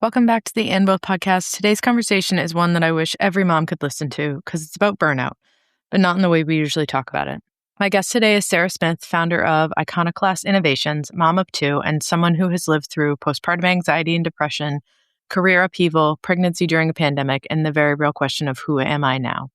Welcome back to the And Both podcast. Today's conversation is one that I wish every mom could listen to because it's about burnout, but not in the way we usually talk about it. My guest today is Sarah Smith, founder of Iconoclast Innovations, mom of two, and someone who has lived through postpartum anxiety and depression, career upheaval, pregnancy during a pandemic, and the very real question of who am I now?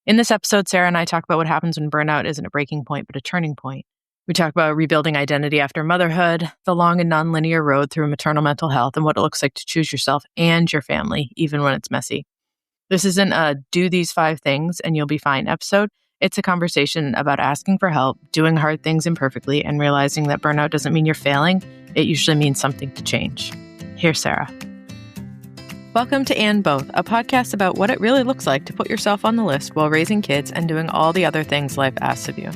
In this episode, Sarah and I talk about what happens when burnout isn't a breaking point, but a turning point. We talk about rebuilding identity after motherhood, the long and nonlinear road through maternal mental health, and what it looks like to choose yourself and your family, even when it's messy. This isn't a do these 5 things and you'll be fine episode. It's a conversation about asking for help, doing hard things imperfectly, and realizing that burnout doesn't mean you're failing. It usually means something to change. Here's Sarah. Welcome to And Both, a podcast about what it really looks like to put yourself on the list while raising kids and doing all the other things life asks of you.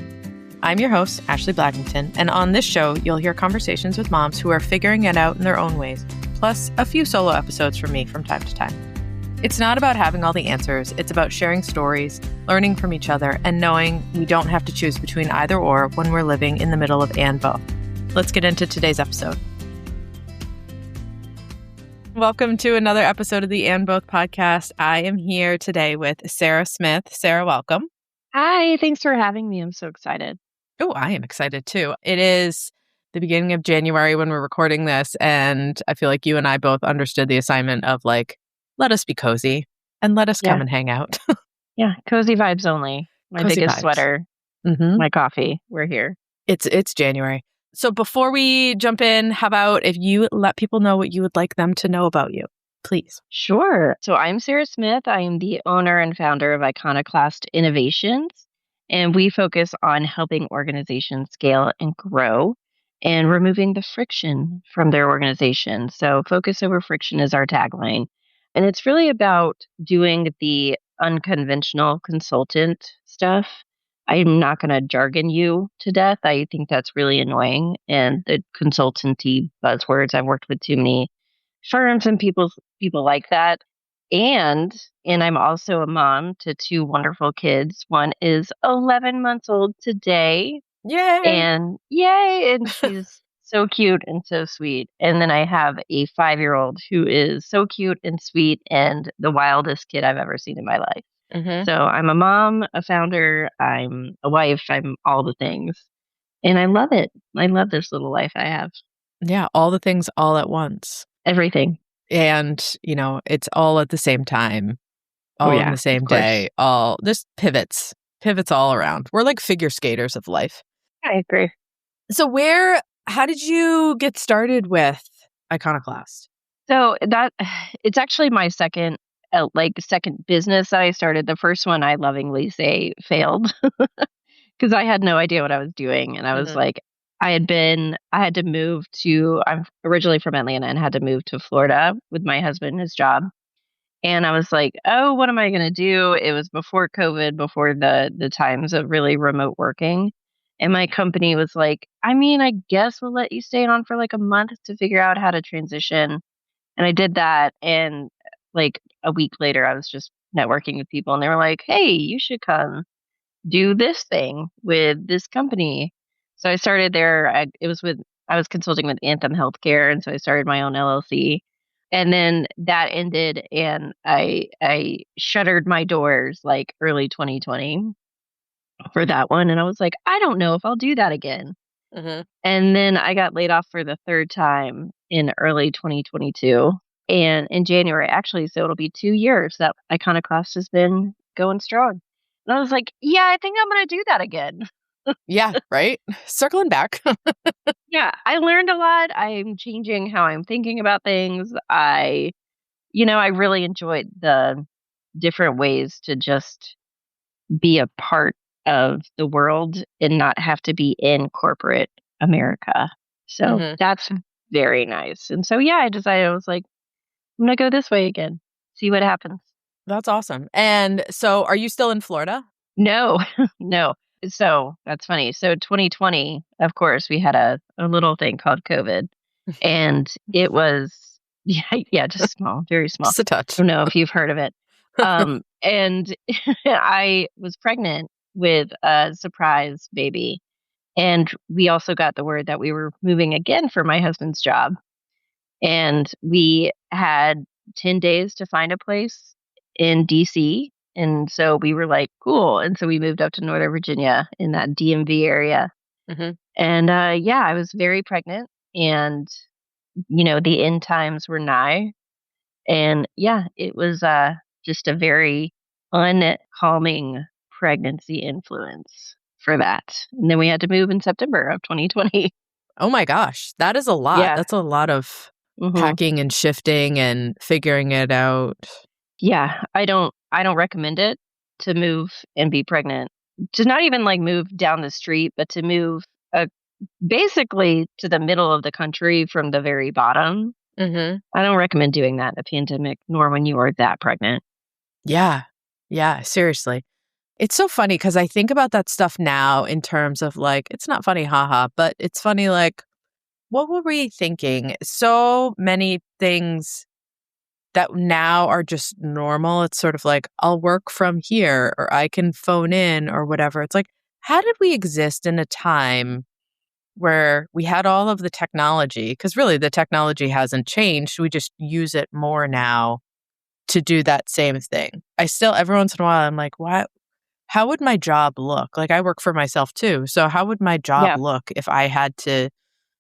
I'm your host, Ashley Blackington, and on this show, you'll hear conversations with moms who are figuring it out in their own ways, plus a few solo episodes from me from time to time. It's not about having all the answers, it's about sharing stories, learning from each other, and knowing we don't have to choose between either or when we're living in the middle of and both. Let's get into today's episode. Welcome to another episode of the And Both podcast. I am here today with Sarah Smith. Sarah, welcome. Hi, thanks for having me. I'm so excited. Oh, I am excited too. It is the beginning of January when we're recording this, and I feel like you and I both understood the assignment of let us be cozy and let us come and hang out. Yeah, cozy vibes only. My Cozy biggest vibes. sweater, my coffee. We're here. It's January. So before we jump in, how about if you let people know what you would like them to know about you, please? Sure. So I'm Sarah Smith. I am the owner and founder of Iconoclast Innovations, and we focus on helping organizations scale and grow and removing the friction from their organization. So focus over friction is our tagline. And it's really about doing the unconventional consultant stuff. I'm not going to jargon you to death. I think that's really annoying. And the consultancy buzzwords, I've worked with too many firms and people like that. And I'm also a mom to 2 wonderful kids. One is 11 months old today. Yay! And she's so cute and so sweet. And then I have a 5-year-old who is so cute and sweet and the wildest kid I've ever seen in my life. Mm-hmm. So I'm a mom, a founder, I'm a wife, I'm all the things. And I love it. I love this little life I have. Yeah, all the things all at once. Everything. And, it's all at the same time, all in the same day, all just pivots all around. We're like figure skaters of life. I agree. So how did you get started with Iconoclast? So it's actually my second business that I started. The first one I lovingly say failed because I had no idea what I was doing. And I was like, I'm originally from Atlanta and had to move to Florida with my husband, his job. And I was like, oh, what am I going to do? It was before COVID, before the times of really remote working. And my company was like, I guess we'll let you stay on for like a month to figure out how to transition. And I did that. And like a week later, I was just networking with people and they were like, hey, you should come do this thing with this company. So I started there. I was consulting with Anthem Healthcare. And so I started my own LLC. And then that ended and I shuttered my doors like early 2020 for that one. And I was like, I don't know if I'll do that again. And then I got laid off for the 3rd time in early 2022. And in January, actually, so it'll be 2 years that Iconoclast has been going strong. And I was like, yeah, I think I'm going to do that again. Yeah, right? Circling back. Yeah, I learned a lot. I'm changing how I'm thinking about things. I really enjoyed the different ways to just be a part of the world and not have to be in corporate America. So that's very nice. And so, I decided, I was like, I'm going to go this way again, see what happens. That's awesome. And so are you still in Florida? No, no. So that's funny. So 2020, of course, we had a little thing called COVID and it was, just small, very small. Just a touch. I don't know if you've heard of it. And I was pregnant with a surprise baby. And we also got the word that we were moving again for my husband's job. And we had 10 days to find a place in DC. And so we were like, cool. And so we moved up to Northern Virginia in that DMV area. Hmm. And yeah, I was very pregnant and, the end times were nigh. And yeah, it was just a very uncalming pregnancy influence for that. And then we had to move in September of 2020. Oh my gosh, that is a lot. Yeah. That's a lot of hmm packing and shifting and figuring it out. Yeah, I don't recommend it to move and be pregnant. To not even like move down the street, but to move uh, basically to the middle of the country from the very bottom. Hmm. I don't recommend doing that in a pandemic, nor when you are that pregnant. Yeah. Yeah. Seriously. It's so funny because I think about that stuff now in terms of like, it's not funny, haha, but it's funny, like, what were we thinking? So many things that now are just normal. It's sort of like, I'll work from here or I can phone in or whatever. It's like, how did we exist in a time where we had all of the technology? Because really, the technology hasn't changed. We just use it more now to do that same thing. I still, every once in a while, I'm like, what? How would my job look? Like, I work for myself too. So, how would my job Yeah, look if I had to,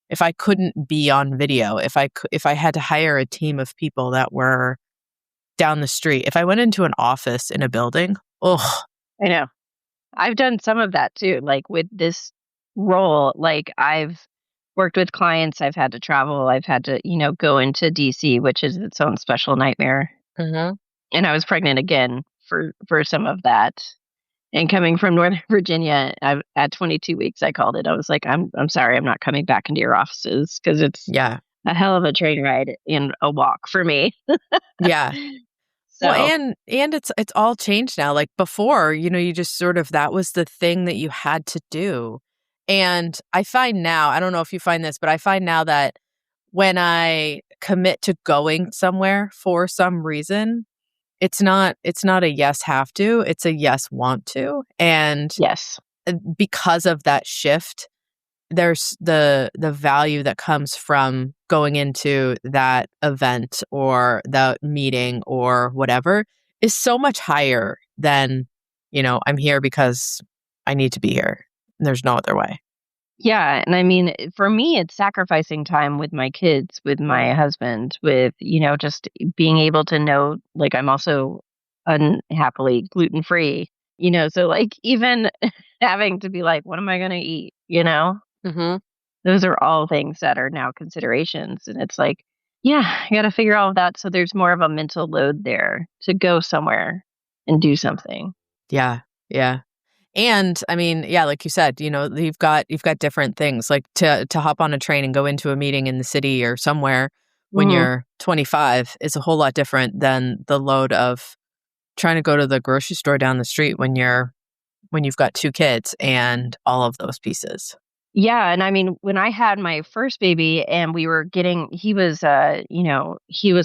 if I couldn't be on video, if I had to hire a team of people that were down the street, if I went into an office in a building, oh, I know. I've done some of that too. Like with this role, like I've worked with clients, I've had to travel, I've had to, go into DC, which is its own special nightmare. hmm, And I was pregnant again for some of that. And coming from Northern Virginia, at 22 weeks, I called it. I was like, I'm sorry, I'm not coming back into your offices because it's yeah, a hell of a train ride and a walk for me. yeah. Well, So and it's all changed now. Like before, you just sort of, that was the thing that you had to do. And I find now, I don't know if you find this, but I find now that when I commit to going somewhere for some reason, it's not a yes have to, it's a yes want to. And yes, because of that shift, there's the value that comes from going into that event or the meeting or whatever is so much higher than, I'm here because I need to be here. There's no other way. yeah, and I mean, for me, it's sacrificing time with my kids, with my husband, with just being able to know, like I'm also unhappily gluten free. So like even having to be like, what am I going to eat? Hmm. Those are all things that are now considerations. And it's like, yeah, I got to figure all of that. So there's more of a mental load there to go somewhere and do something. Yeah. Yeah. And I mean, yeah, like you said, you've got different things, like to hop on a train and go into a meeting in the city or somewhere when hmm you're 25 is a whole lot different than the load of trying to go to the grocery store down the street when you've got two kids and all of those pieces. Yeah. And I mean, when I had my first baby and we were he was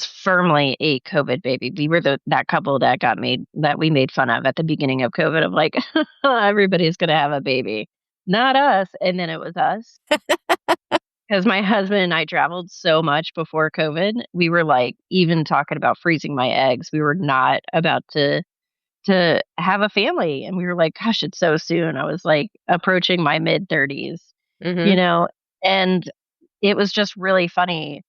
firmly a COVID baby. We were that couple that we made fun of at the beginning of COVID of like, everybody's going to have a baby, not us. And then it was us. Because my husband and I traveled so much before COVID, we were like even talking about freezing my eggs. We were not about to have a family, and we were like, "Gosh, it's so soon." I was like approaching my mid 30s, you Hmm. know, and it was just really funny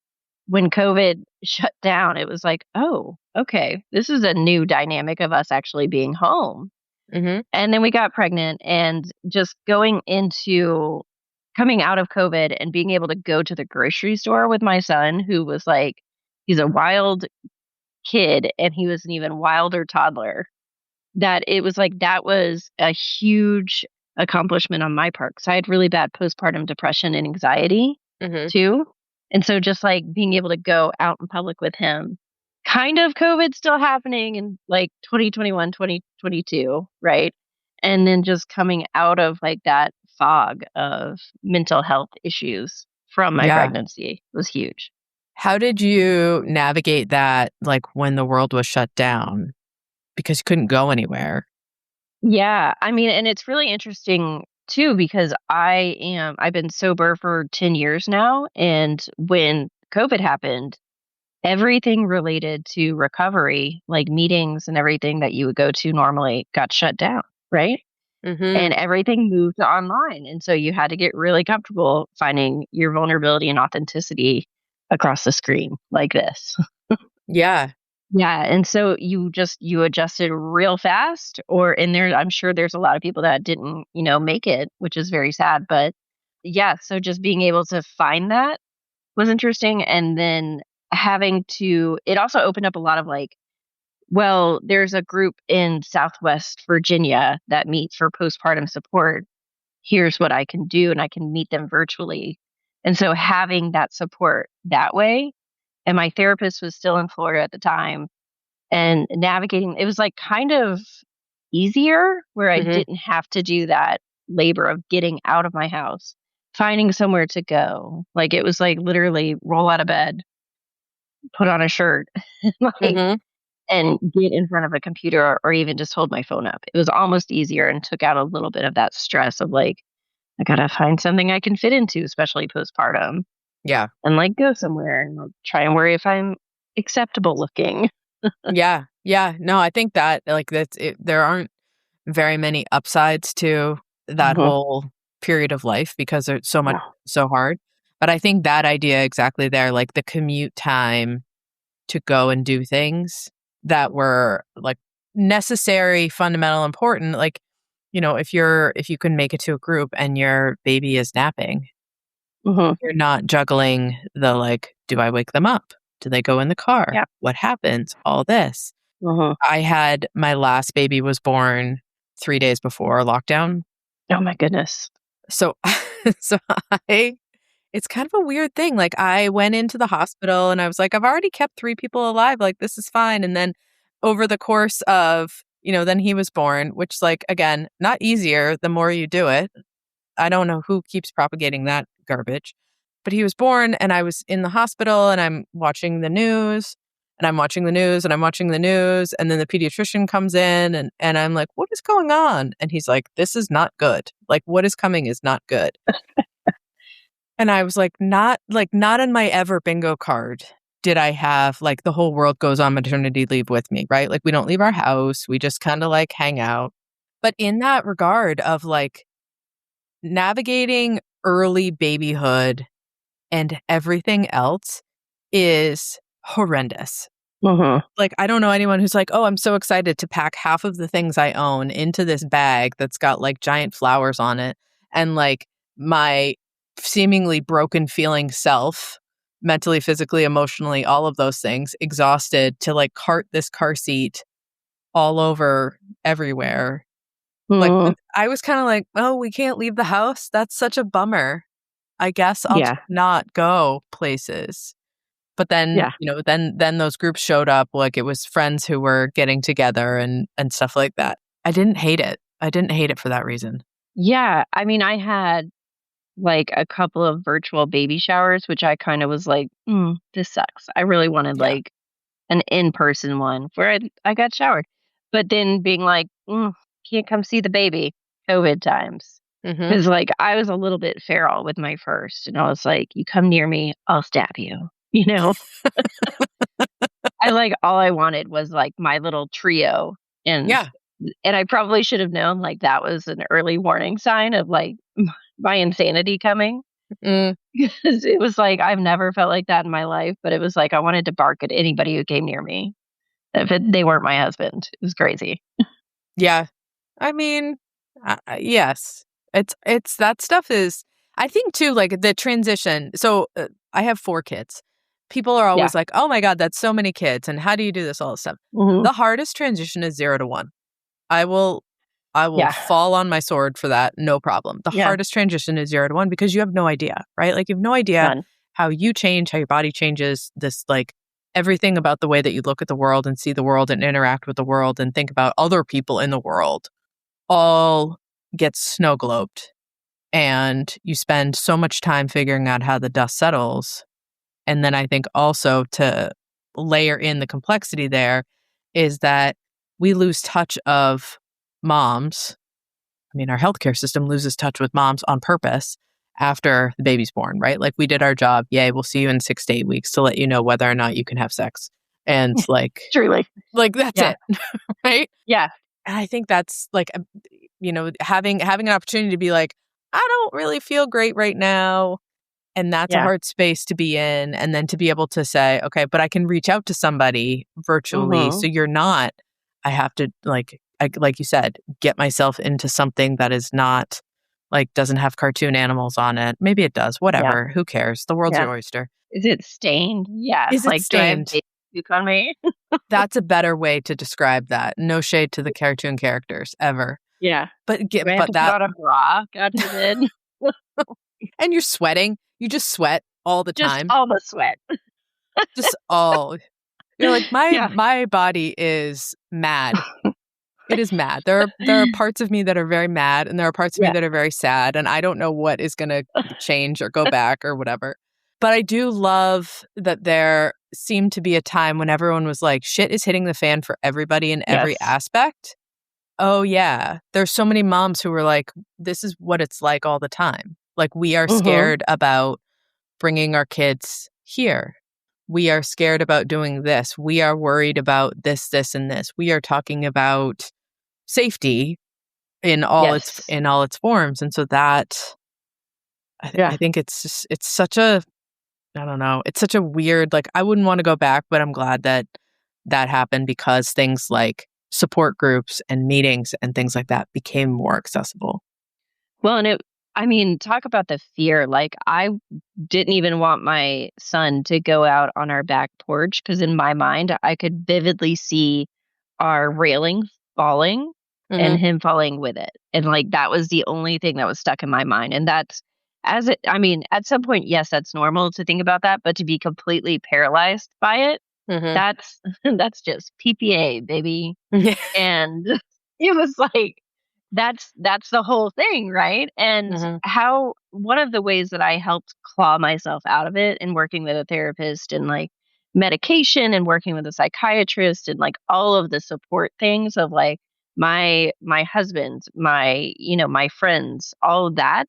when COVID shut down. It was like, "Oh, okay, this is a new dynamic of us actually being home." Hmm. And then we got pregnant and just coming out of COVID and being able to go to the grocery store with my son, who was like, he's a wild kid and he was an even wilder toddler. That it was like, that was a huge accomplishment on my part because I had really bad postpartum depression and anxiety Hmm. too. And so just like being able to go out in public with him, kind of COVID still happening in like 2021, 2022, right? And then just coming out of like that fog of mental health issues from my Yeah. pregnancy was huge. How did you navigate that, like when the world was shut down because you couldn't go anywhere? Yeah, I mean, and it's really interesting too because I've been sober for 10 years now, and when COVID happened, everything related to recovery, like meetings and everything that you would go to normally, got shut down, right? Mm-hmm. And everything moved to online. And so you had to get really comfortable finding your vulnerability and authenticity across the screen like this. Yeah. Yeah, and so you adjusted real fast, or in there I'm sure there's a lot of people that didn't, make it, which is very sad, but yeah, so just being able to find that was interesting, and then having to it also opened up a lot of like, well, there's a group in Southwest Virginia that meets for postpartum support. Here's what I can do, and I can meet them virtually. And so having that support that way, and my therapist was still in Florida at the time, and navigating it was like kind of easier where I Mm-hmm. didn't have to do that labor of getting out of my house, finding somewhere to go. Like it was like literally roll out of bed, put on a shirt, like Mm-hmm. and get in front of a computer or even just hold my phone up. It was almost easier and took out a little bit of that stress of like, I gotta find something I can fit into, especially postpartum, Yeah. and like go somewhere and like, try and worry if I'm acceptable looking. Yeah. Yeah. No, I think that like that's it, there aren't very many upsides to that Hmm. whole period of life because it's so much No. so hard. But I think that idea exactly there, like the commute time to go and do things that were like necessary, fundamental, important, like, if you can make it to a group and your baby is napping, Hmm. you're not juggling the like, do I wake them up? Do they go in the car? Yeah. What happens? All this. Hmm. I had my last baby was born 3 days before lockdown. Oh my goodness. So so I it's kind of a weird thing. Like I went into the hospital and I was like, I've already kept 3 people alive. Like this is fine. And then over the course of, then he was born, which like again, not easier the more you do it. I don't know who keeps propagating that garbage. But he was born and I was in the hospital and I'm watching the news and I'm watching the news and I'm watching the news. And then the pediatrician comes in and I'm like, what is going on? And he's like, this is not good. Like, what is coming is not good. And I was not in my ever bingo card did I have like the whole world goes on maternity leave with me, right? Like, we don't leave our house. We just kind of like hang out. But in that regard of like navigating early babyhood and everything else is horrendous. Hmm. Like, I don't know anyone who's like, oh, I'm so excited to pack half of the things I own into this bag that's got like giant flowers on it. And like my seemingly broken feeling self, mentally, physically, emotionally, all of those things, exhausted to like cart this car seat all over everywhere. Like, Hmm. I was kind of like, oh, we can't leave the house. That's such a bummer. I guess I'll just Yeah. not go places. But then, Yeah. then those groups showed up, like it was friends who were getting together and stuff like that. I didn't hate it. I didn't hate it for that reason. Yeah. I mean, I had like a couple of virtual baby showers, which I kind of was like, this sucks. I really wanted Yeah. like an in-person one where I got showered. But then being like, can't come see the baby, COVID times. Mhm. Because like I was a little bit feral with my first, and I was like, you come near me, I'll stab you. You know, I like all I wanted was like my little trio, and Yeah. and I probably should have known like that was an early warning sign of like my insanity coming. Mm, Because it was like I've never felt like that in my life, but it was like I wanted to bark at anybody who came near me they weren't my husband. It was crazy. yeah. I mean, yes. It's that stuff is I think too like the transition. So, I have 4 kids. People are Yeah. always like, "Oh my god, that's so many kids and how do you do this all this stuff?" Hmm. The hardest transition is 0 to 1. I will I will Yeah. fall on my sword for that, no problem. The Yeah. hardest transition is 0 to 1 because you have no idea, right? Like, you have no idea None. how you change, how your body changes, this, like, everything about the way that you look at the world and see the world and interact with the world and think about other people in the world all gets snow globed. And you spend so much time figuring out how the dust settles. And then I think also to layer in the complexity there is that we lose touch of moms. I mean, our healthcare system loses touch with moms on purpose after the baby's born, right? Like we did our job. Yay, we'll see you in 6 to 8 weeks to let you know whether or not you can have sex. And Truly. that's Yeah. it, right? Yeah. And I think that's like, having an opportunity to be like, I don't really feel great right now. And that's a Yeah. hard space to be in. And then to be able to say, okay, but I can reach out to somebody virtually. Mm-hmm. So I have to like you said, get myself into something that is not like doesn't have cartoon animals on it. Maybe it does, Yeah. whatever. Who cares? The world's Yeah. your oyster. Is it stained? Yeah. Is it Like, do I have stained? baby puke on me? That's a better way to describe that. No shade to the cartoon characters ever. Yeah. But Do I have to put that on a bra? God forbid. and you're sweating. You just sweat all the Just time. all the sweat. Just all You're like, Yeah. my body is mad. It is mad. There are parts of me that are very mad, and there are parts of me Yeah. that are very sad, and I don't know what is going to change or go back or whatever. But I do love that there seemed to be a time when everyone was like, shit is hitting the fan for everybody in every Yes. aspect. Oh yeah, there's so many moms who were like, this is what it's like all the time. Like we are Mm-hmm. scared about bringing our kids here. We are scared about doing this. We are worried about this, this, and this. We are talking about safety in all its Yes. forms, and so that I Yeah. think it's such a I don't know. It's such a weird like I wouldn't want to go back, but I'm glad that that happened because things like support groups and meetings and things like that became more accessible. Well, I mean, talk about the fear. Like, I didn't even want my son to go out on our back porch because in my mind, I could vividly see our railing falling and Mhm. him falling with it. And like, that was the only thing that was stuck in my mind. And I mean, at some point, yes, that's normal to think about that, but to be completely paralyzed by it, Mhm. that's, that's just PPA, baby. Yeah. And it was like, that's the whole thing, right? And Mhm. how one of the ways that I helped claw myself out of it and working with a therapist and like medication and working with a psychiatrist and like all of the support things of like my husband, my friends, all of that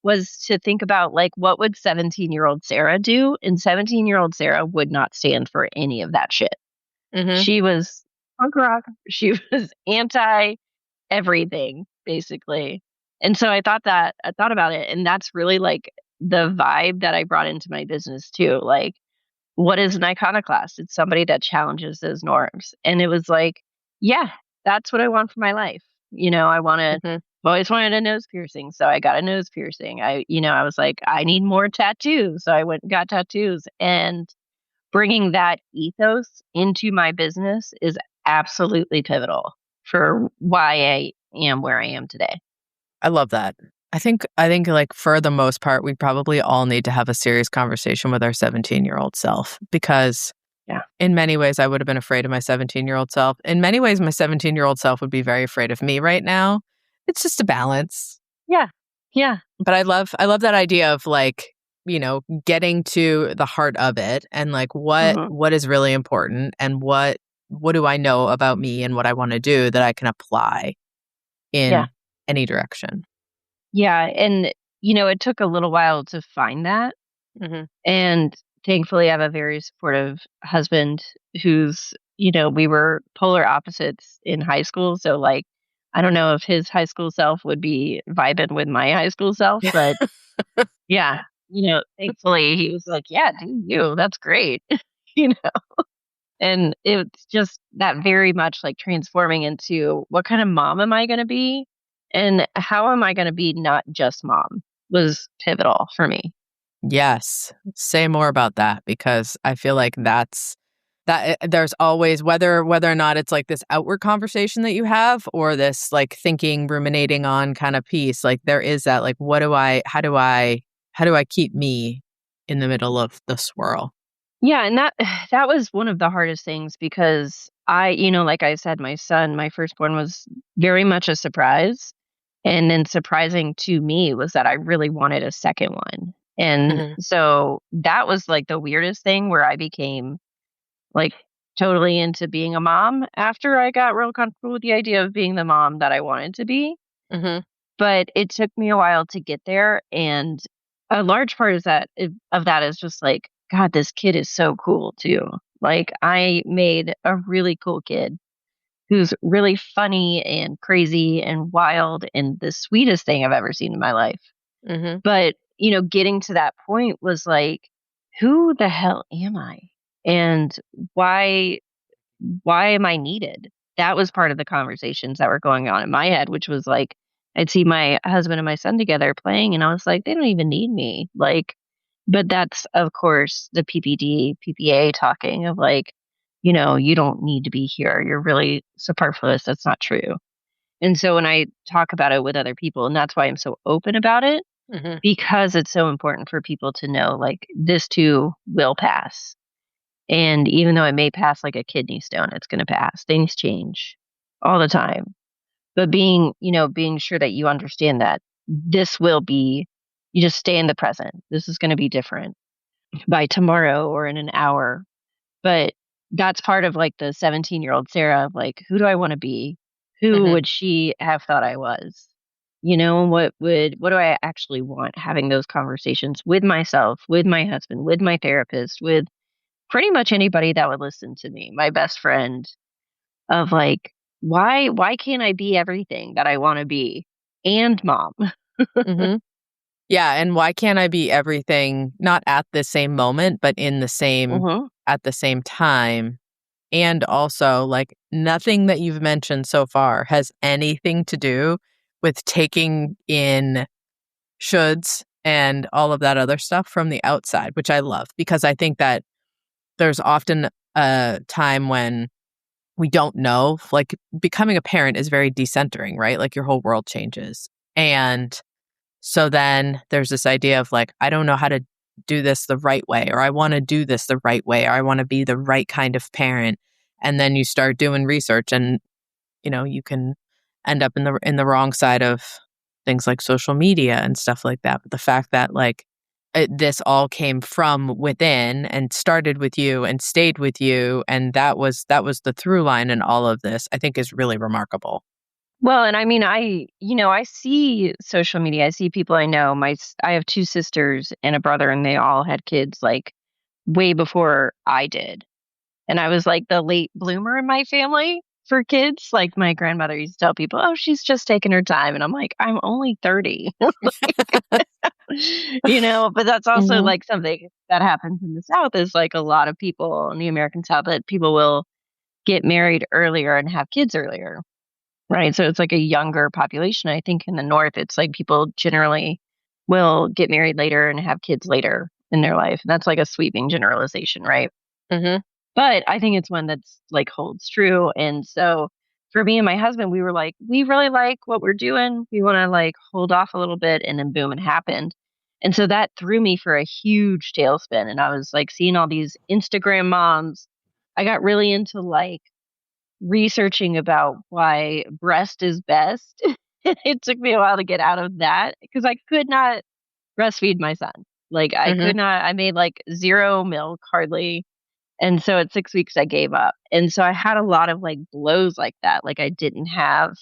was to think about like what would 17-year-old Sarah do? And 17-year-old Sarah would not stand for any of that shit. Mhm. She was punk rock. She was anti everything basically. And so I thought about it and that's really like the vibe that I brought into my business too. Like what is an iconoclast? It's somebody that challenges those norms. And it was like, yeah, that's what I want for my life. I've Mhm. always wanted a nose piercing, so I got a nose piercing. I was like, I need more tattoos, so I went and got tattoos. And bringing that ethos into my business is absolutely pivotal for why I am where I am today. I love that. I think like for the most part, we probably all need to have a serious conversation with our 17-year-old self because Yeah. in many ways I would have been afraid of my 17-year-old self. In many ways, my 17-year-old self would be very afraid of me right now. It's just a balance. Yeah. Yeah. But I love that idea of like, getting to the heart of it and like Hmm. what is really important and what do I know about me and what I want to do that I can apply Yeah. in any direction. Yeah. And, it took a little while to find that. Mhm. And thankfully, I have a very supportive husband who's, we were polar opposites in high school. So, like, I don't know if his high school self would be vibing with my high school self, but yeah, thankfully he was like, yeah, do you. That's great. you know, and it's just that very much like transforming into what kind of mom am I going to be? And how am I going to be not just mom was pivotal for me. Yes. Say more about that because I feel like there's always whether or not it's like this outward conversation that you have or this like thinking, ruminating on kind of piece, like there is that like how do I keep me in the middle of the swirl? Yeah, and that was one of the hardest things because like I said, my firstborn was very much a surprise. And then surprising to me was that I really wanted a second one. And Mhm. so that was like the weirdest thing where I became like totally into being a mom after I got real comfortable with the idea of being the mom that I wanted to be. Mhm. But it took me a while to get there. And a large part of that is just like, God, this kid is so cool too. Like I made a really cool kid who's really funny and crazy and wild and the sweetest thing I've ever seen in my life. Mm-hmm. But, getting to that point was like, who the hell am I? And why why am I needed? That was part of the conversations that were going on in my head, which was like, I'd see my husband and my son together playing, and I was like, they don't even need me. Like, but that's, of course, the PPD, PPA talking of like, you don't need to be here. You're really superfluous. That's not true. And so when I talk about it with other people, and that's why I'm so open about it, Mm-hmm. because it's so important for people to know like this too will pass. And even though it may pass like a kidney stone, it's going to pass. Things change all the time. But being sure that you understand that this will be, you just stay in the present. This is going to be different by tomorrow or in an hour. But that's part of like the 17-year-old Sarah of like, who do I want to be? Who Mm-hmm. would she have thought I was? And what do I actually want? Having those conversations with myself, with my husband, with my therapist, with pretty much anybody that would listen to me, my best friend, of like, why can't I be everything that I want to be and mom? Mm-hmm. Yeah, and why can't I be everything not at the same moment, but in the same Hmm. at the same time? And also, like, nothing that you've mentioned so far has anything to do with taking in shoulds and all of that other stuff from the outside, which I love because I think that there's often a time when we don't know, like becoming a parent is very decentering, right? Like your whole world changes. And so then there's this idea of like, I don't know how to do this the right way, or I want to do this the right way, or I want to be the right kind of parent. And then you start doing research and, you can end up in the wrong side of things like social media and stuff like that. But the fact that like this all came from within and started with you and stayed with you, and that was the through line in all of this, I think is really remarkable. Well, and I mean, I see social media. I see people I know. I have two sisters and a brother, and they all had kids like way before I did. And I was like the late bloomer in my family for kids. Like my grandmother used to tell people, "Oh, she's just taking her time," and I'm like, "I'm only 30." But that's also Hmm. like something that happens in the South is like a lot of people in the American South that people will get married earlier and have kids earlier. Right. So it's like a younger population. I think in the North, it's like people generally will get married later and have kids later in their life. And that's like a sweeping generalization, right? Hmm. But I think it's one that's like holds true. And so for me and my husband, we were like, we really like what we're doing. We want to like hold off a little bit. And then boom, it happened. And so that threw me for a huge tailspin. And I was like seeing all these Instagram moms. I got really into like researching about why breast is best. It took me a while to get out of that because I could not breastfeed my son. Like I Hmm. could not, I made like zero milk hardly. And so at 6 weeks, I gave up. And so I had a lot of like blows like that. Like I didn't have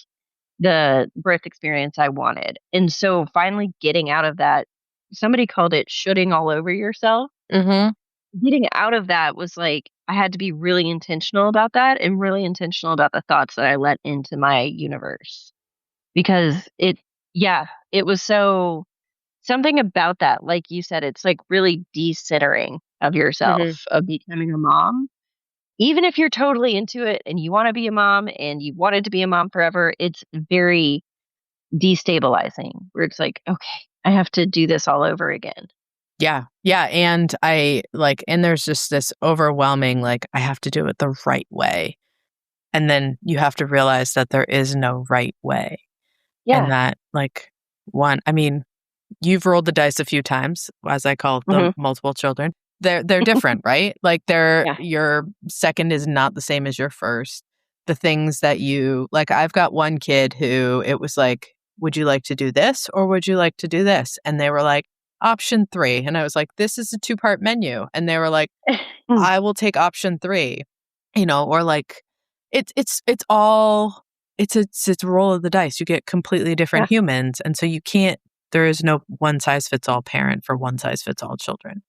the birth experience I wanted. And so finally getting out of that, somebody called it shooting all over yourself. Hmm. Getting out of that was like, I had to be really intentional about that and really intentional about the thoughts that I let into my universe because it was so something about that. Like you said, it's like really decentering of yourself, Hmm. of becoming a mom. Even if you're totally into it and you want to be a mom and you wanted to be a mom forever, it's very destabilizing where it's like, okay, I have to do this all over again. Yeah. Yeah. And and there's just this overwhelming, like, I have to do it the right way. And then you have to realize that there is no right way. And Yeah. that, like, I mean, you've rolled the dice a few times, as I call the Hmm. multiple children. They're different, right? Like Yeah. your second is not the same as your first. The things that you like, I've got one kid who it was like, would you like to do this or would you like to do this? And they were like, option 3. And I was like, this is a 2-part menu. And they were like, I will take option 3, or like it's all it's a roll of the dice. You get completely different Yeah. humans. And so you can't There is no one size fits all parent for one size fits all children.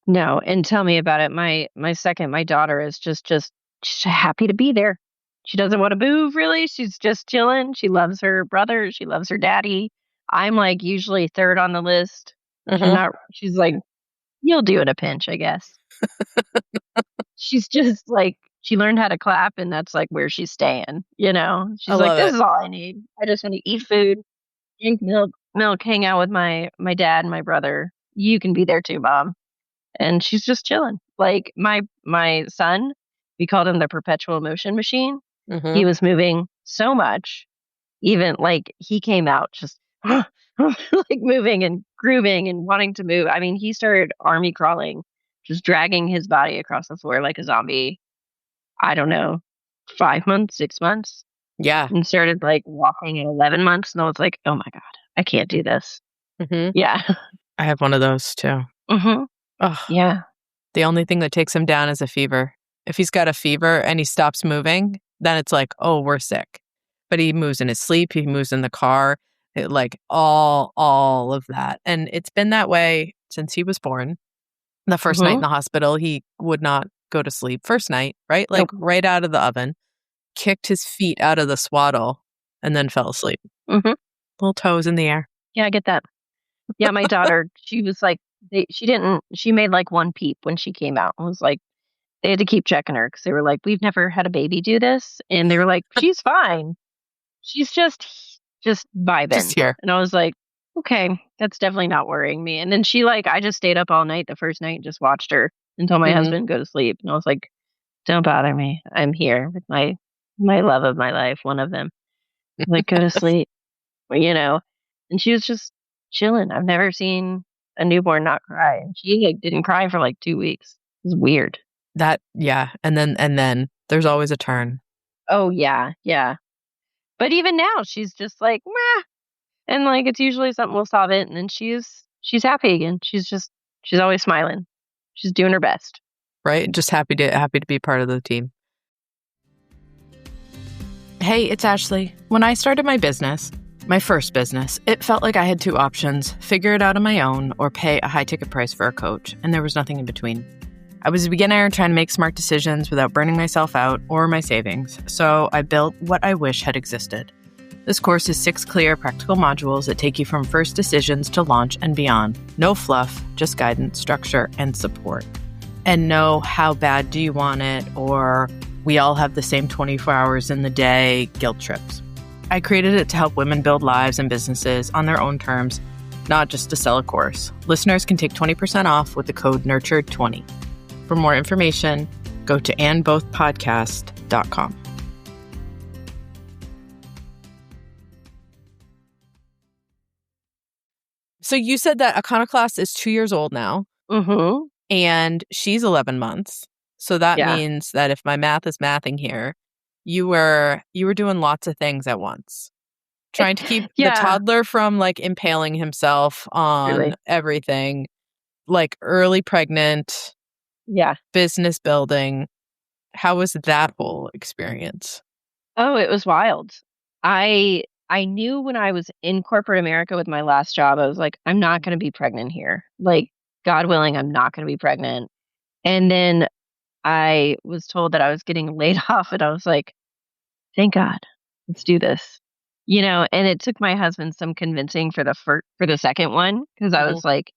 No, and tell me about it. My daughter is just she's happy to be there. She doesn't want to move really. She's just chilling. She loves her brother. She loves her daddy. I'm like usually third on the list. Mm-hmm. She's like, you'll do in a pinch, I guess. She's just like, she learned how to clap and that's like where she's staying, you know? I She's like, love this it. is all I need. I just want to eat food, drink milk, hang out with my dad and my brother. You can be there too, Mom. And she's just chilling. Like my son, we called him the perpetual motion machine. Mm-hmm. He was moving so much, even like he came out just like moving and grooving and wanting to move. I mean, he started army crawling, just dragging his body across the floor like a zombie. I don't know, 5 months, 6 months, Yeah. and started like walking at 11 months. And I was like, oh my God, I can't do this. Mm-hmm. Yeah. I have one of those too. Mm-hmm. Oh, Yeah. the only thing that takes him down is a fever. If he's got a fever and he stops moving, then it's like, oh, we're sick. But he moves in his sleep. He moves in the car. Like all of that. And it's been that way since he was born. The first night in the hospital, he would not go to sleep. First night, right? Like right out of the oven, kicked his feet out of the swaddle and then fell asleep. Mm-hmm. Little toes in the air. Yeah, I get that. Yeah, my daughter, she was like, she made like one peep when she came out. It was like, they had to keep checking her because they were like, we've never had a baby do this. And they were like, she's fine. She's just vibing. Just here. And I was like, okay, that's definitely not worrying me. And then I just stayed up all night the first night and just watched her until my husband go to sleep. And I was like, don't bother me. I'm here with my love of my life, one of them. Like, go to sleep, you know? And she was just chilling. I've never seen a newborn not cry. And she like, didn't cry for like 2 weeks. It was weird. Yeah. And then there's always a turn. Oh, yeah. Yeah. But even now, she's just like, meh. And like, it's usually something will solve it. And then she's happy again. She's always smiling. She's doing her best. Right? Just happy to be part of the team. Hey, it's Ashley. When I started my business, my first business, it felt like I had two options: figure it out on my own or pay a high ticket price for a coach, and there was nothing in between. I was a beginner trying to make smart decisions without burning myself out or my savings, so I built what I wish had existed. This course is 6 clear, practical modules that take you from first decisions to launch and beyond. No fluff, just guidance, structure, and support. And no how bad do you want it, or we all have the same 24 hours in the day guilt trips. I created it to help women build lives and businesses on their own terms, not just to sell a course. Listeners can take 20% off with the code NURTURED20. For more information, go to andbothpodcast.com. So you said that Iconoclast is 2 years old now, and she's 11 months. So that means that if my math is mathing here, you were doing lots of things at once, trying to keep the toddler from like impaling himself on everything, like early pregnant, business building. How was that whole experience? Oh, it was wild. I knew when I was in corporate America with my last job, I was like, I'm not going to be pregnant here. Like, God willing, I'm not going to be pregnant. And then I was told that I was getting laid off, and I was like, thank God, let's do this. You know, and it took my husband some convincing for the second one, because I was like,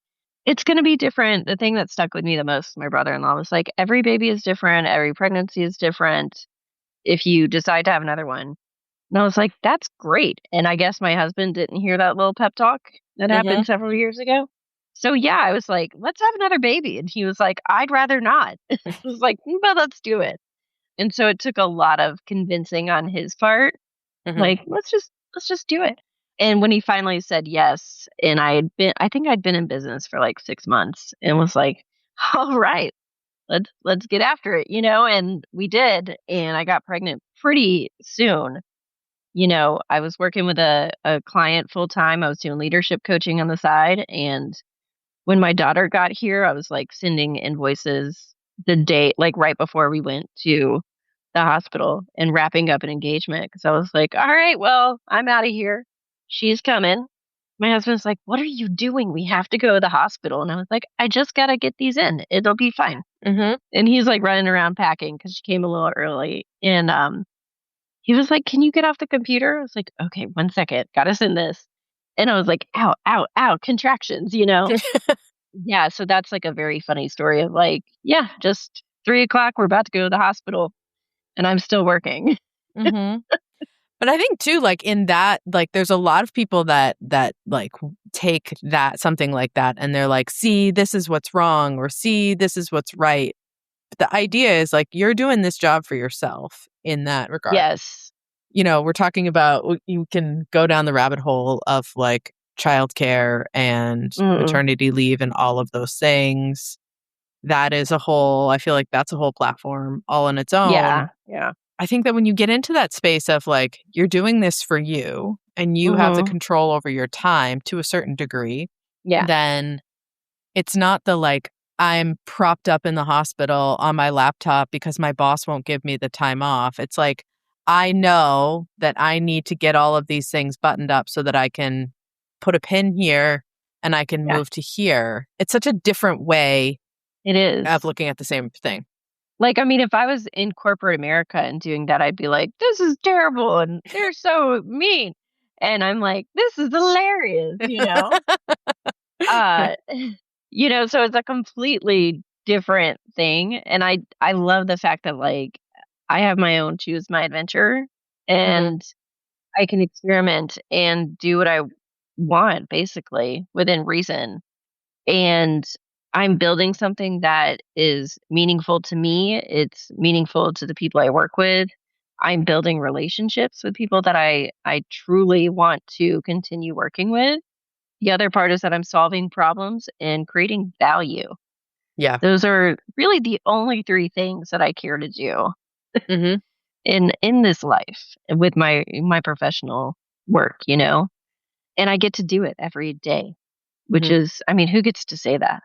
it's going to be different. The thing that stuck with me the most, my brother-in-law was like, every baby is different. Every pregnancy is different. If you decide to have another one. And I was like, that's great. And I guess my husband didn't hear that little pep talk that happened several years ago. So yeah, I was like, let's have another baby. And he was like, I'd rather not. I was like, well, let's do it. And so it took a lot of convincing on his part. Like, let's just do it. And when he finally said yes, and I think I'd been in business for like 6 months, and was like, all right, let's get after it, you know? And we did. And I got pregnant pretty soon. You know, I was working with a client full time. I was doing leadership coaching on the side. And when my daughter got here, I was like sending invoices the day, like right before we went to the hospital, and wrapping up an engagement. Because I was like, all right, well, I'm out of here. She's coming. my husband's like, "What are you doing? We have to go to the hospital." And I was like, "I just got to get these in. It'll be fine." Mm-hmm. And he's like running around packing because she came a little early. And he was like, "Can you get off the computer?" I was like, "Okay, 1 second. Got to send this." And I was like, "Ow, ow, ow, contractions, you know?" Yeah. So that's like a very funny story of like, yeah, just 3 o'clock. We're about to go to the hospital and I'm still working. Mm-hmm. But I think too, like in that, like there's a lot of people that like take that something like that and they're like, see, this is what's wrong, or see, this is what's right. But the idea is like you're doing this job for yourself in that regard. Yes. We're talking about you can go down the rabbit hole of like childcare and Mm. maternity leave and all of those things. That is I feel like that's a whole platform all on its own. Yeah. Yeah. I think that when you get into that space of like, you're doing this for you and you have the Hmm. control over your time to a certain degree, Yeah. then it's not the like, I'm propped up in the hospital on my laptop because my boss won't give me the time off. It's like, I know that I need to get all of these things buttoned up so that I can put a pin here and I can Yeah. move to here. It's such a different way It is. of looking at the same thing. Like, I mean, if I was in corporate America and doing that, I'd be like, this is terrible and they're so mean. And I'm like, this is hilarious, you know? Uh, so it's a completely different thing. And I love the fact that like I have my own choose my adventure Hmm. and I can experiment and do what I want basically within reason. And I'm building something that is meaningful to me. It's meaningful to the people I work with. I'm building relationships with people that I truly want to continue working with. The other part is that I'm solving problems and creating value. Yeah. Those are really the only three things that I care to do Hmm. in this life with my professional work, you know? And I get to do it every day, which Hmm. is I mean, who gets to say that?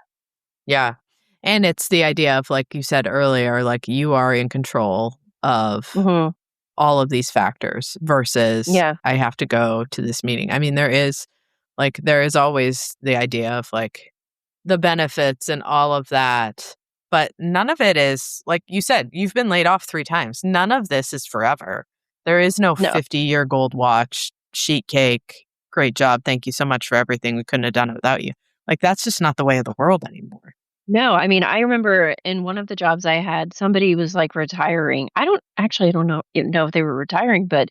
Yeah. And it's the idea of, like you said earlier, like you are in control of Mhm. all of these factors versus Yeah. I have to go to this meeting. I mean, there is always the idea of like the benefits and all of that, but none of it is like you said, you've been laid off 3 times. None of this is forever. There is no No. 50-year gold watch, sheet cake. Great job. Thank you so much for everything. We couldn't have done it without you. Like that's just not the way of the world anymore. No, I mean, I remember in one of the jobs I had, somebody was like retiring. I don't know if they were retiring, but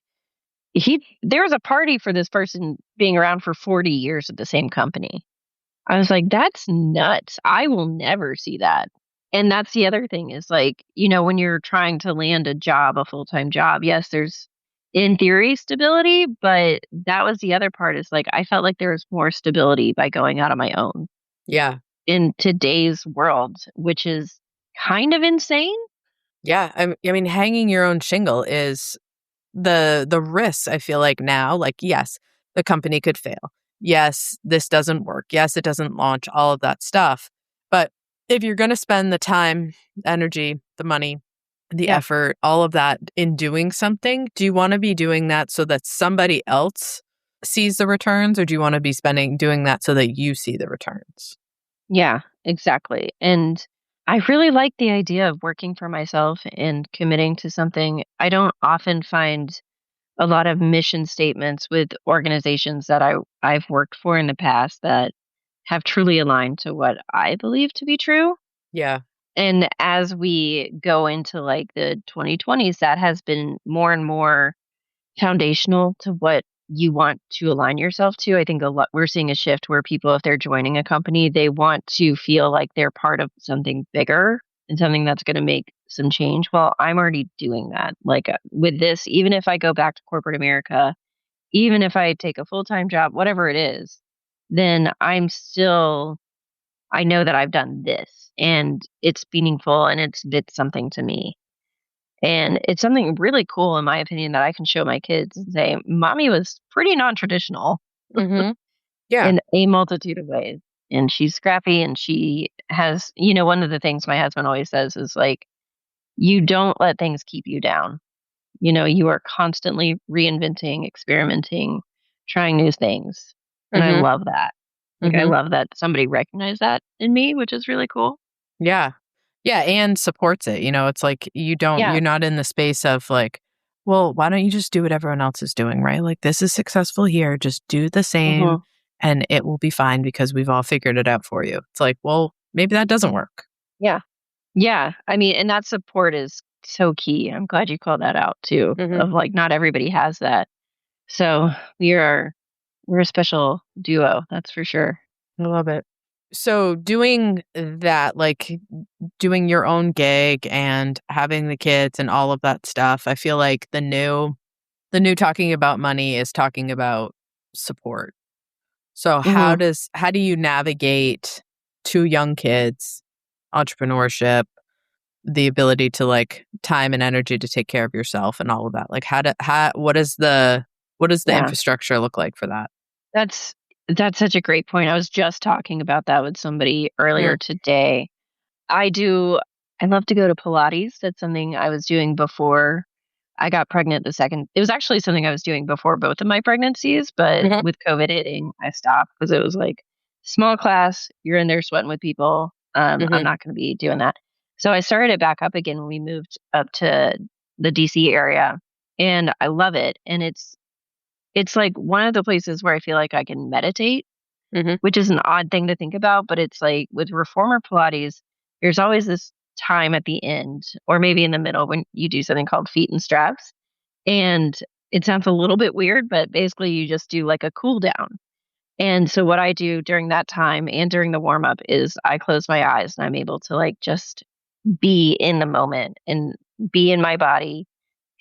there was a party for this person being around for 40 years at the same company. I was like, that's nuts. I will never see that. And that's the other thing is like, when you're trying to land a job, a full-time job, yes, there's in theory stability, but that was the other part is like I felt like there was more stability by going out on my own Yeah. in today's world, which is kind of insane. Yeah. I mean, hanging your own shingle is the risks. I feel like now, like, yes, the company could fail. Yes, this doesn't work. Yes, it doesn't launch, all of that stuff. But if you're going to spend the time, energy, the money, the Yeah. effort, all of that in doing something, do you want to be doing that so that somebody else sees the returns, or do you want to be doing that so that you see the returns? Yeah, exactly. And I really like the idea of working for myself and committing to something. I don't often find a lot of mission statements with organizations that I've worked for in the past that have truly aligned to what I believe to be true. Yeah. And as we go into like the 2020s, that has been more and more foundational to what you want to align yourself to. I think a lot we're seeing a shift where people, if they're joining a company, they want to feel like they're part of something bigger and something that's going to make some change. Well, I'm already doing that. Like with this, even if I go back to corporate America, even if I take a full time job, whatever it is, then I know that I've done this and it's meaningful and it's something to me. And it's something really cool, in my opinion, that I can show my kids and say, Mommy was pretty non traditional Mm-hmm. Yeah. in a multitude of ways. And she's scrappy and she has, one of the things my husband always says is like, you don't let things keep you down. You are constantly reinventing, experimenting, trying new things. And I Mhm. love that. Like, I Mhm. love that somebody recognized that in me, which is really cool. Yeah. Yeah, and supports it, it's like Yeah. you're not in the space of like, "Well, why don't you just do what everyone else is doing," right? Like, "This is successful here, just do the same, Mhm. and it will be fine because we've all figured it out for you." It's like, well, maybe that doesn't work. Yeah. Yeah. I mean, and that support is so key. I'm glad you called that out too, Mhm. of like not everybody has that. So we are we're a special duo, that's for sure. I love it. So, doing that, like, doing your own gig and having the kids and all of that stuff, I feel like the new talking about money is talking about support. So Mhm. how do you navigate 2 young kids, entrepreneurship, the ability to, like, time and energy to take care of yourself and all of that? Like, how what does the Yeah. infrastructure look like for that? That's that's such a great point. I was just talking about that with somebody Mm, earlier today. I do I love to go to Pilates. That's something I was doing before I got pregnant the second. It was actually something I was doing before both of my pregnancies, but mhm, with COVID hitting, I stopped because it was like small class, you're in there sweating with people. I'm mhm, not going to be doing that. So I started it back up again when we moved up to the DC area, and I love it. And it's like one of the places where I feel like I can meditate, mhm, which is an odd thing to think about, but it's like with reformer Pilates, there's always this time at the end or maybe in the middle when you do something called feet and straps. And it sounds a little bit weird, but basically you just do like a cool down. And so what I do during that time and during the warm up is I close my eyes and I'm able to like just be in the moment and be in my body,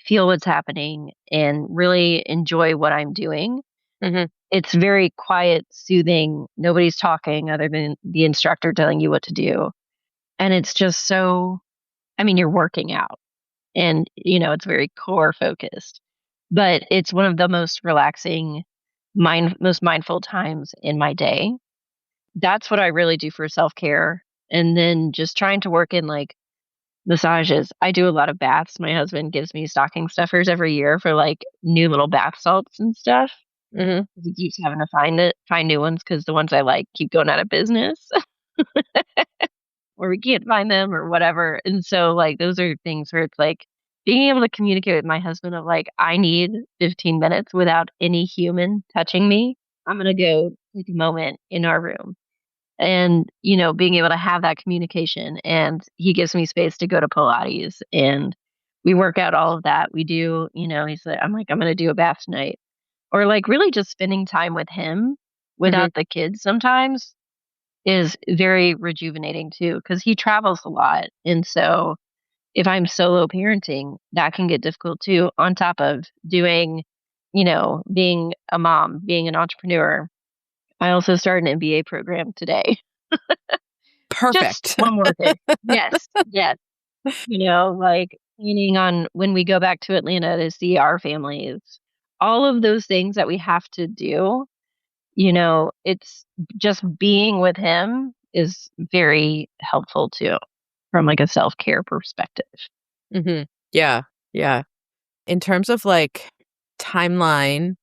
feel what's happening and really enjoy what I'm doing. mhm. It's very quiet, soothing. Nobody's talking other than the instructor telling you what to do. And it's just so, I mean, you're working out and, it's very core focused, but it's one of the most relaxing, most mindful times in my day. That's what I really do for self care. And then just trying to work in like massages. I do a lot of baths. My husband gives me stocking stuffers every year for like new little bath salts and stuff. Mhm. He keeps having to find new ones because the ones I like keep going out of business or we can't find them or whatever. And so, like, those are things where it's like being able to communicate with my husband of like, I need 15 minutes without any human touching me. I'm going to go take a moment in our room and, being able to have that communication. And he gives me space to go to Pilates and we work out all of that. We do, he's like, I'm going to do a bath tonight or like really just spending time with him Mhm. without the kids sometimes is very rejuvenating too because he travels a lot. And so if I'm solo parenting, that can get difficult too, on top of doing, being a mom, being an entrepreneur. I also started an MBA program today. Just Perfect. one more thing. Yes. Yes. Like planning on when we go back to Atlanta to see our families, all of those things that we have to do. It's just being with him is very helpful too from like a self-care perspective. Mhm. Yeah, yeah. In terms of, like, timeline,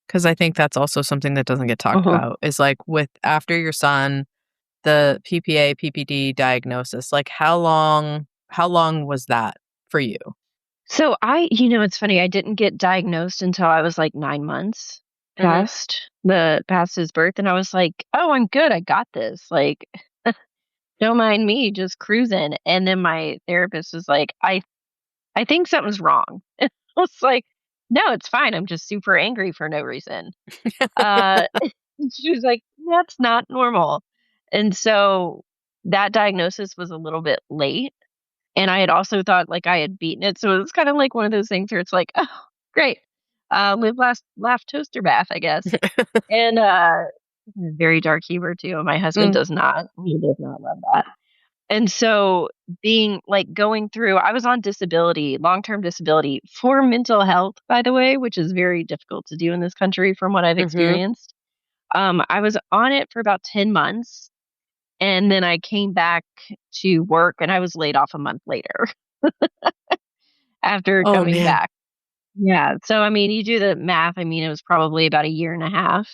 because I think that's also something that doesn't get talked Mhm. about, is, like, with after your son, the PPA, PPD diagnosis, like, how long was that for you? So it's funny, I didn't get diagnosed until I was like 9 months Mhm. past his birth. And I was like, oh, I'm good. I got this. Like, don't mind me just cruising. And then my therapist was like, I think something's wrong. I was like, no, it's fine. I'm just super angry for no reason. Uh, she was like, "That's not normal." And so that diagnosis was a little bit late, and I had also thought, like, I had beaten it, so it was kinda like one of those things where it's like, "Oh, great. Live, last laugh, toaster bath, I guess." And, very dark humor too, my husband Mm, does not. He does not love that. And so being like going through I was on disability, long-term disability for mental health, by the way, which is very difficult to do in this country from what I've mhm. experienced. I was on it for about 10 months and then I came back to work and I was laid off a month later after Oh, coming man. back. Yeah. So, I mean, you do the math. I mean, it was probably about a year and a half.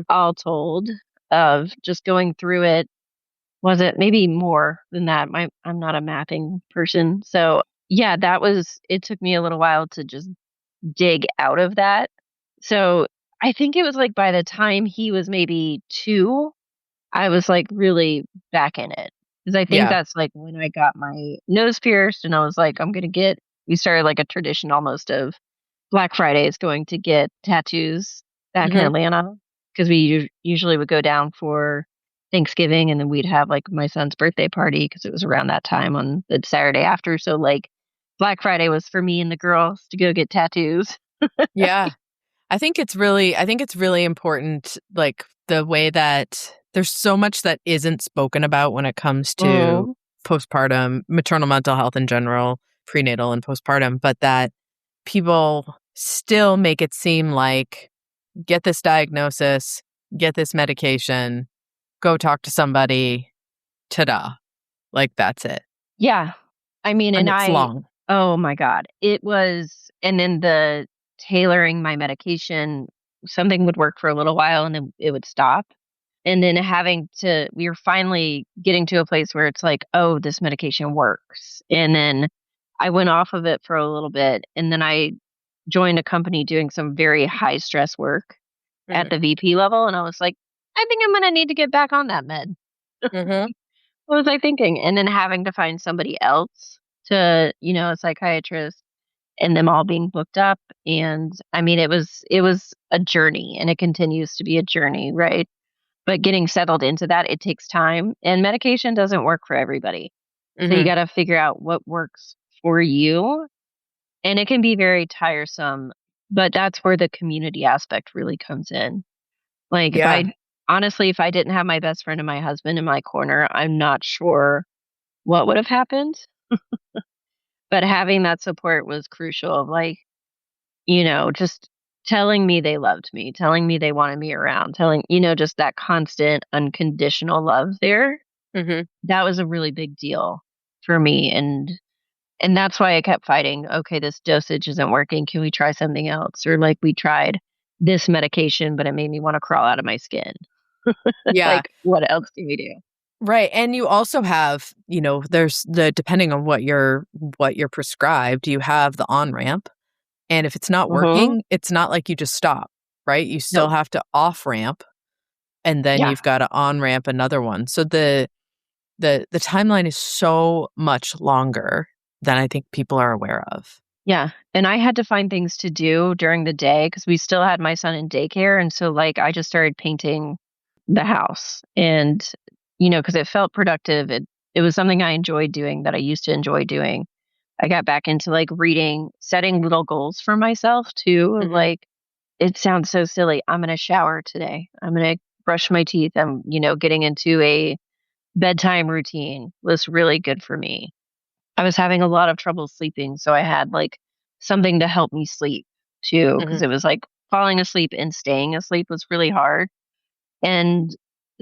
all told, of just going through it. Was it maybe more than that? I'm not a mapping person. So yeah, it took me a little while to just dig out of that. So I think it was like by the time he was maybe 2, I was like really back in it. Because I think Yeah. that's like when I got my nose pierced and I was like, we started like a tradition almost of Black Fridays going to get tattoos back in Hmm. Atlanta. Because we usually would go down for Thanksgiving and then we'd have like my son's birthday party because it was around that time on the Saturday after. So like Black Friday was for me and the girls to go get tattoos. Yeah. I think it's really important, like the way that there's so much that isn't spoken about when it comes to Mm, postpartum, maternal mental health in general, prenatal and postpartum, but that people still make it seem like get this diagnosis, get this medication, go talk to somebody, ta-da. Like that's it. yeah. I mean, And it's long. oh my God, and then the tailoring my medication, something would work for a little while and then it would stop. And then we were finally getting to a place where it's like, oh, this medication works. And then I went off of it for a little bit. And then I joined a company doing some very high stress work at Hmm. the VP level. And I was like, I think I'm going to need to get back on that med. Hmm. What was I thinking? And then having to find somebody else a psychiatrist and them all being booked up. And I mean, it was a journey and it continues to be a journey, right? But getting settled into that, it takes time and medication doesn't work for everybody. So you Hmm. got to figure out what works for you. And it can be very tiresome, but that's where the community aspect really comes in. Like Yeah. if I didn't have my best friend and my husband in my corner, I'm not sure what would have happened. But having that support was crucial of like, just telling me they loved me, telling me they wanted me around, just that constant unconditional love there. Hmm. That was a really big deal for me. And that's why I kept fighting. Okay, this dosage isn't working. Can we try something else? Or like we tried this medication, but it made me want to crawl out of my skin. Yeah. Like, what else can we do? Right. And you also have, there's depending on what you're prescribed, you have the on ramp. And if it's not Hmm. working, it's not like you just stop, right? You still Nope. have to off ramp and then Yeah. you've got to on ramp another one. So the timeline is so much longer than I think people are aware of. Yeah. And I had to find things to do during the day because we still had my son in daycare. And so, like, I just started painting the house and, because it felt productive. It was something I enjoyed doing that I used to enjoy doing. I got back into like reading, setting little goals for myself too. Of, Hmm. like, it sounds so silly. I'm going to shower today. I'm going to brush my teeth. Getting into a bedtime routine was really good for me. I was having a lot of trouble sleeping, so I had like something to help me sleep too, because Hmm. it was like falling asleep and staying asleep was really hard. And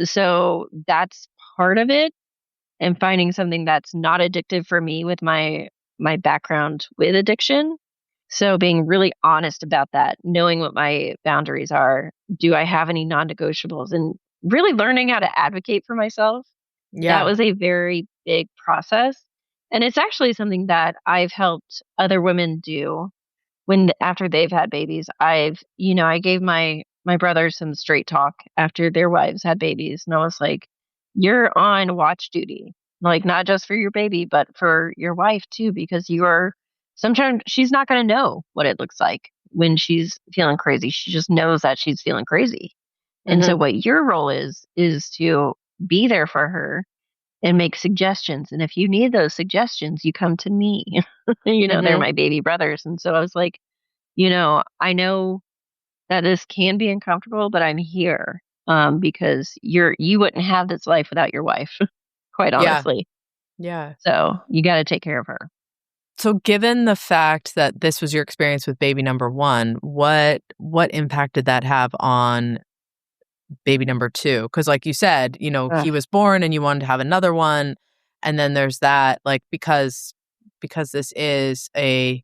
so that's part of it, and finding something that's not addictive for me with my background with addiction. So being really honest about that, knowing what my boundaries are. Do I have any non-negotiables? And really learning how to advocate for myself. That Yeah. was a very big process. And it's actually something that I've helped other women do after they've had babies. I gave my brothers some straight talk after their wives had babies. And I was like, you're on watch duty, like not just for your baby, but for your wife too, because sometimes she's not going to know what it looks like when she's feeling crazy. She just knows that she's feeling crazy. And Hmm. so what your role is to be there for her and make suggestions. And if you need those suggestions, you come to me. They're Hmm. my baby brothers. And so I was like, I know that this can be uncomfortable, but I'm here because you wouldn't have this life without your wife, quite Yeah. honestly. Yeah. So you got to take care of her. So given the fact that this was your experience with baby number one, what impact did that have on baby number two? Because like you said, he Ugh, was born and you wanted to have another one. And then there's that, like, because this is a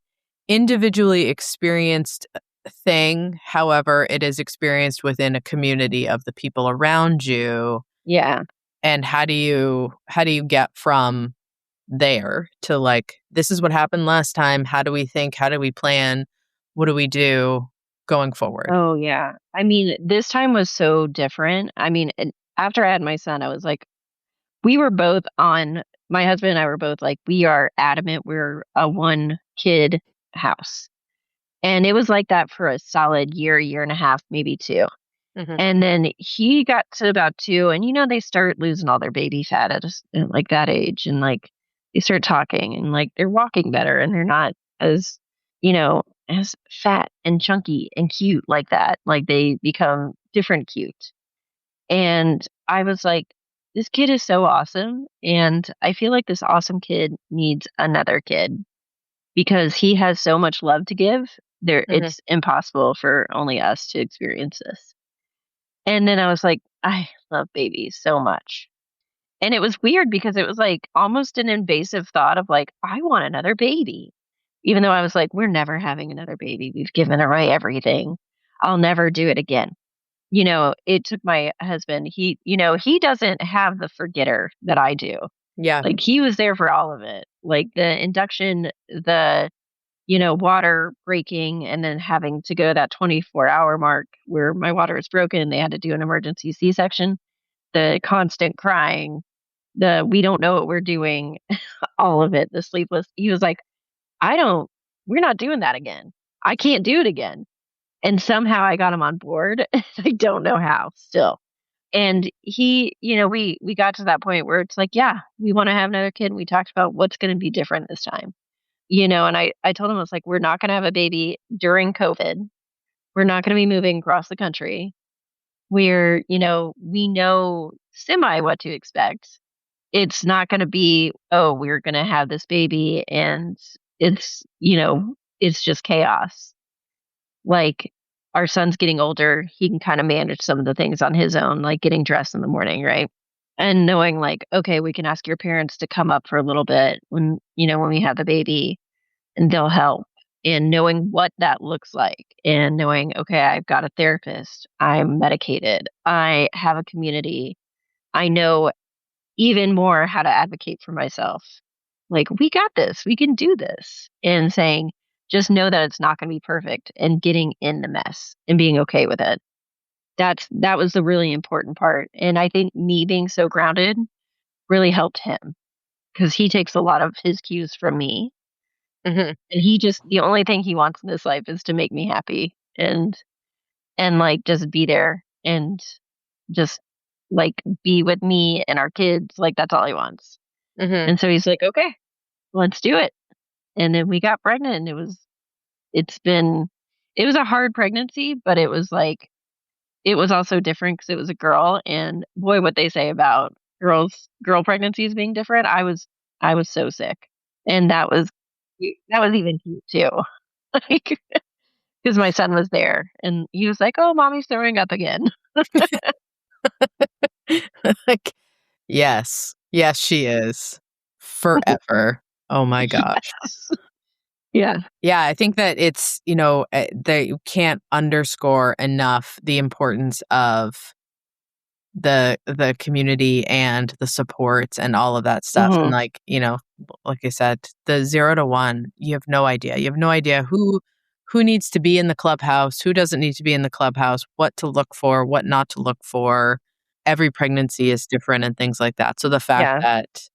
individually experienced thing. However, it is experienced within a community of the people around you. Yeah. And how do you get from there to like, this is what happened last time. How do we think? How do we plan? What do we do going forward? Oh, yeah. I mean, this time was so different. I mean, after I had my son, I was like, we were both on, my husband and I were both like, we are adamant we're a one kid house. And it was like that for a solid year, year and a half, maybe two. Mhm. And then he got to about two, and they start losing all their baby fat at like that age, and like they start talking, and like they're walking better, and they're not as you know as fat and chunky and cute like that. Like they become different cute. And I was like, this kid is so awesome, and I feel like this awesome kid needs another kid because he has so much love to give. Mhm. It's impossible for only us to experience this. And then I was like, I love babies so much. And it was weird because it was like almost an invasive thought of like, I want another baby. Even though I was like, we're never having another baby. We've given away everything. I'll never do it again. It took my husband, he doesn't have the forgetter that I do. Yeah. Like he was there for all of it. Like the induction, the water breaking and then having to go to that 24-hour mark where my water is broken. They had to do an emergency C-section. The constant crying, the we don't know what we're doing, all of it, the sleepless. He was like, we're not doing that again. I can't do it again. And somehow I got him on board. I don't know how still. And he, we got to that point where it's like, yeah, we want to have another kid. And we talked about what's going to be different this time. And I told him, I was like, we're not going to have a baby during COVID. We're not going to be moving across the country. We know semi what to expect. It's not going to be, oh, we're going to have this baby and it's just chaos. Like our son's getting older. He can kind of manage some of the things on his own, like getting dressed in the morning, right? And knowing like, okay, we can ask your parents to come up for a little bit when we have the baby and they'll help, and knowing what that looks like and knowing, okay, I've got a therapist, I'm medicated, I have a community, I know even more how to advocate for myself. Like, we got this, we can do this. And saying, just know that it's not going to be perfect and getting in the mess and being okay with it. That was the really important part. And I think me being so grounded really helped him because he takes a lot of his cues from me. Mhm. And the only thing he wants in this life is to make me happy and like just be there and just like be with me and our kids. Like that's all he wants. Mhm. And so he's like, okay, let's do it. And then we got pregnant and it's been, it was a hard pregnancy, but it was also different because it was a girl. And boy, what they say about girl pregnancies being different. I was so sick. And that was even cute too. Like, because my son was there and he was like, "Oh, mommy's throwing up again." Like, yes. Yes, she is. Forever. Oh my gosh. Yes. Yeah. Yeah, I think that it's, that you can't underscore enough the importance of the community and the supports and all of that stuff. And Mhm. like, like I said, the 0 to 1, you have no idea. You have no idea who needs to be in the clubhouse, who doesn't need to be in the clubhouse, what to look for, what not to look for. Every pregnancy is different and things like that. So the fact Yeah. that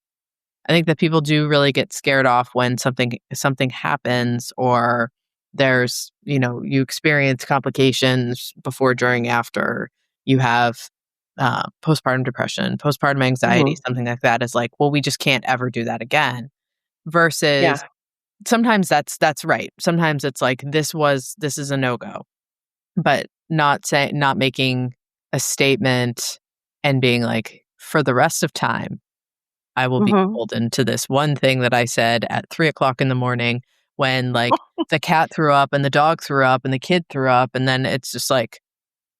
I think that people do really get scared off when something happens, or there's, you experience complications before, during, after. You have postpartum depression, postpartum anxiety, Mhm. something like that is like, well, we just can't ever do that again. Yeah. Versus sometimes that's right. Sometimes it's like, this is a no-go, but not making a statement and being like, for the rest of time I will be Mhm. beholden to this one thing that I said at 3 o'clock in the morning when, like, the cat threw up and the dog threw up and the kid threw up, and then it's just like,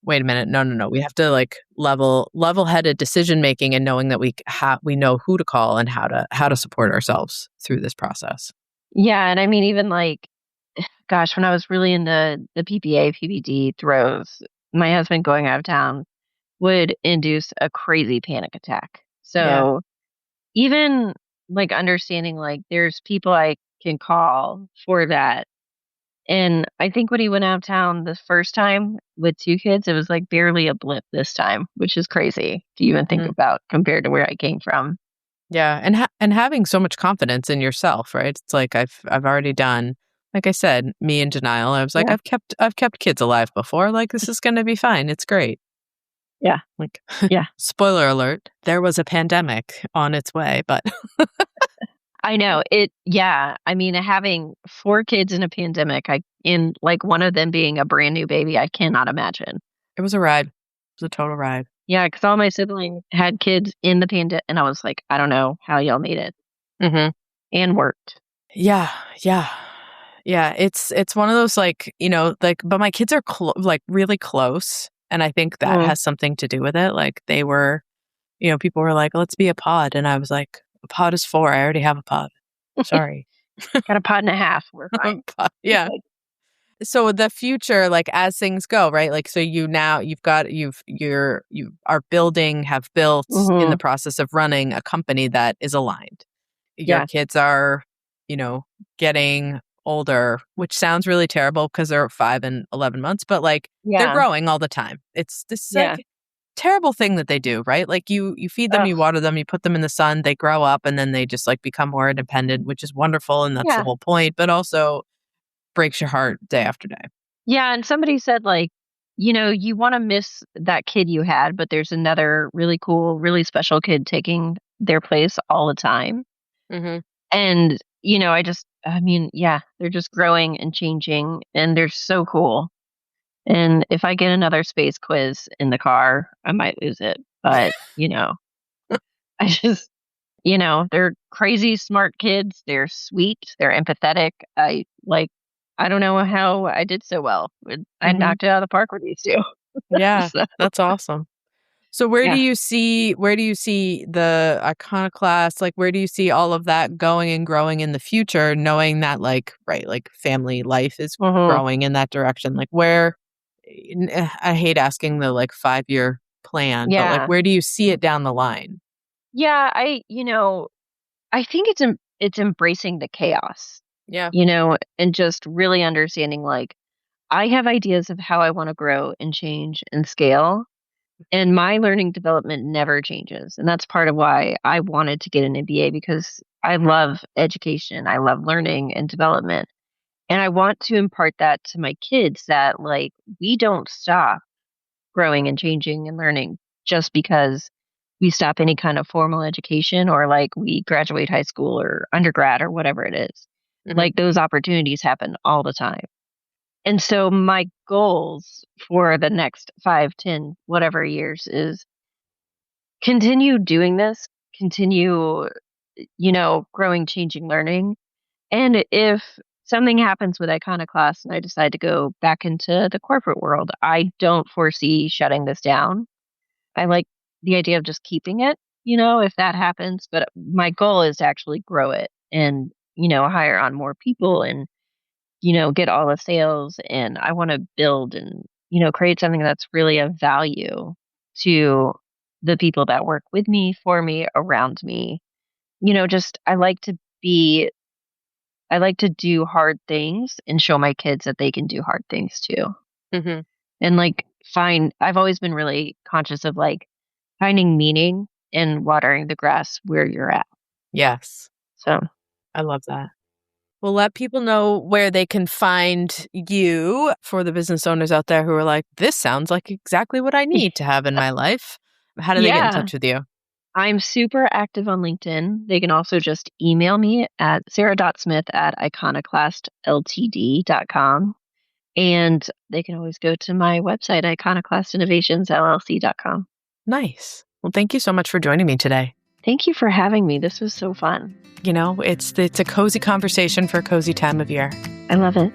wait a minute, no, no, no. We have to like level-headed decision making and knowing that we know who to call and how to support ourselves through this process. Yeah, and I mean even like gosh, when I was really in the PPA, PPD throes, my husband going out of town would induce a crazy panic attack. Yeah. So even like understanding like there's people I can call for that. And I think when he went out of town the first time with two kids, it was like barely a blip this time, which is crazy to even think Mhm. about compared to where I came from. Yeah, and having so much confidence in yourself, right? It's like I've already done, like I said, me in denial. I was like, Yeah. I've kept kids alive before. Like this is going to be fine. It's great. Yeah. Like Yeah. spoiler alert, there was a pandemic on its way, but I know it. Yeah. I mean, having four kids in a pandemic, in like one of them being a brand new baby, I cannot imagine. it was a ride. It was a total ride. Yeah. Cause all my siblings had kids in the pandemic. And I was like, I don't know how y'all made it Mhm. and worked. Yeah, yeah. Yeah, it's one of those like, like but my kids are like really close and I think that Mm. has something to do with it. Like they were, people were like, "Let's be a pod." And I was like, "A pod is 4. I already have a pod. Sorry." Got a pod and a half. We're fine. Yeah. So the future, like as things go, right? Like so you are building, have built in the Hmm. process of running a company that is aligned. Your Yeah. kids are, you know, getting older, which sounds really terrible because they're 5 and 11 months, but like they're Yeah. growing all the time. It's this Yeah. like terrible thing that they do, right? Like you feed them, Oh, you water them, you put them in the sun, they grow up and then they just like become more independent, which is wonderful and that's the yeah. whole point, but also breaks your heart day after day. Yeah. And somebody said, like, you want to miss that kid you had, but there's another really cool, really special kid taking their place all the time. Mhm. And, I mean, yeah, they're just growing and changing and they're so cool. And if I get another space quiz in the car, I might lose it. But, I just, they're crazy smart kids. They're sweet. They're empathetic. I don't know how I did so well. I Mhm. knocked it out of the park with these two. Yeah, So, that's awesome. So where do yeah. you see the Iconoclast, like where do you see all of that going and growing in the future, knowing that like right, like family life is Hmm. growing in that direction? Like where I hate asking the like 5-year plan, but like Yeah. where do you see it down the line? Yeah. I think it's embracing the chaos, Yeah. and just really understanding like I have ideas of how I want to grow and change and scale. And my learning development never changes. And that's part of why I wanted to get an MBA because I love education. I love learning and development. And I want to impart that to my kids that, like, we don't stop growing and changing and learning just because we stop any kind of formal education or like we graduate high school or undergrad or whatever it is. Mhm. Like, those opportunities happen all the time. And so my goals for the next 5, 10, whatever years is continue doing this, continue, growing, changing, learning. And if something happens with Iconoclast and I decide to go back into the corporate world, I don't foresee shutting this down. I like the idea of just keeping it, if that happens. But my goal is to actually grow it and, hire on more people and, get all the sales. And I want to build and, create something that's really of value to the people that work with me, for me, around me. Just I like to do hard things and show my kids that they can do hard things too. Mhm. And like I've always been really conscious of like finding meaning in watering the grass where you're at. Yes. So, I love that. Well, let people know where they can find you for the business owners out there who are like, this sounds like exactly what I need to have in my life. How do they get in yeah, touch with you? I'm super active on LinkedIn. They can also just email me at sarah.smith@iconoclastltd.com. And they can always go to my website, iconoclastinnovationsllc.com. Nice. Well, thank you so much for joining me today. Thank you for having me. This was so fun. It's a cozy conversation for a cozy time of year. I love it.